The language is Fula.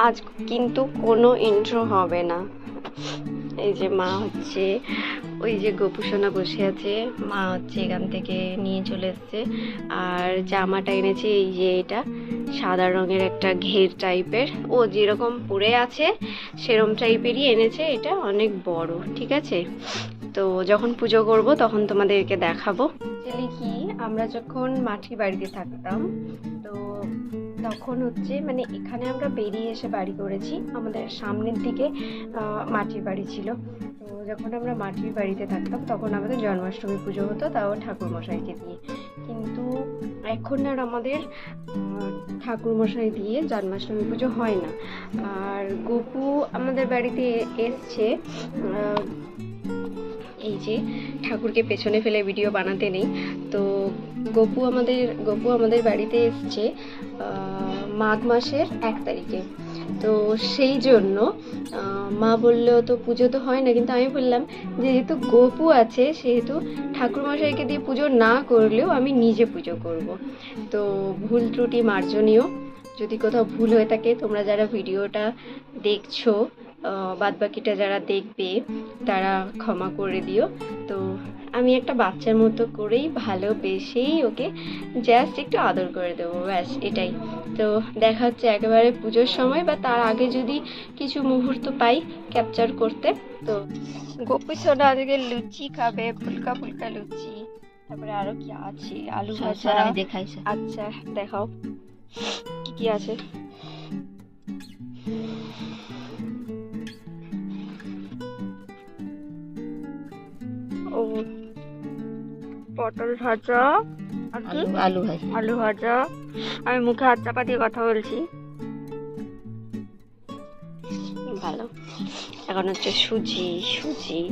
আজ কিন্তু কোনো ইন্ট্রো হবে না। এই যে মা হচ্ছে, ওই যে গোপুসোনা বসে আছে, মা হচ্ছে এখান থেকে নিয়ে চলে এসছে। আর জামাটা এনেছে এই যে এটা সাদা রঙের একটা ঘের টাইপের, ও যেরকম পরে আছে সেরম টাইপেরই এনেছে। এটা অনেক বড়, ঠিক আছে। তো যখন পুজো করব তখন তোমাদেরকে দেখাবো। অ্যাকচুয়ালি কি, আমরা যখন মাটির বাড়িতে থাকতাম, তো তখন হচ্ছে মানে এখানে আমরা বেরিয়ে এসে বাড়ি করেছি, আমাদের সামনের দিকে মাটির বাড়ি ছিল। তো যখন আমরা মাটির বাড়িতে থাকতাম তখন আমাদের জন্মাষ্টমী পুজো হতো, তাও ঠাকুরমশাইকে দিয়ে। কিন্তু এখন আর আমাদের ঠাকুরমশাই দিয়ে জন্মাষ্টমী পুজো হয় না। আর গপু আমাদের বাড়িতে এসছে, এই যে ঠাকুরকে পেছনে ফেলে ভিডিও বানাতে নেই। তো গপু আমাদের বাড়িতে এসছে মাঘ মাসের 1 তারিখে। তো সেই জন্য মা বললো তো পুজো তো হয় না, কিন্তু আমি বললাম যেহেতু গপু আছে সেহেতু ঠাকুরমশাইকে দিয়ে পুজো না করলেও আমি নিজে পুজো করব। তো ভুল ত্রুটি মার্জনীয়, যদি কোথাও ভুল হয়ে থাকে তোমরা যারা ভিডিওটা দেখছো, বাদবাকিটা যারা দেখবে তারা ক্ষমা করে দিও। তো আমি একটা বাচ্চার মতো করেই ভালোবেসেই ওকে জাস্ট একটু আদর করে দেবো, ব্যাস এটাই। তো দেখা হচ্ছে একেবারে পুজোর সময় বা তার আগে যদি কিছু মুহূর্ত পাই ক্যাপচার করতে। তো গোপী সোনা আজকে লুচি খাবে, ফুলকা ফুলকা লুচি। তারপরে আরো কি আছে, আলু ভাজা। আমি দেখাই স্যার। আচ্ছা দেখাও কি কি আছে। ও, পটল ভাজা, আর কি আলু ভাজি। আলু ভাজা। আমি মুখে হাত চাপা দিয়ে কথা বলছি, ভালো। এখন হচ্ছে সুজি সুজি।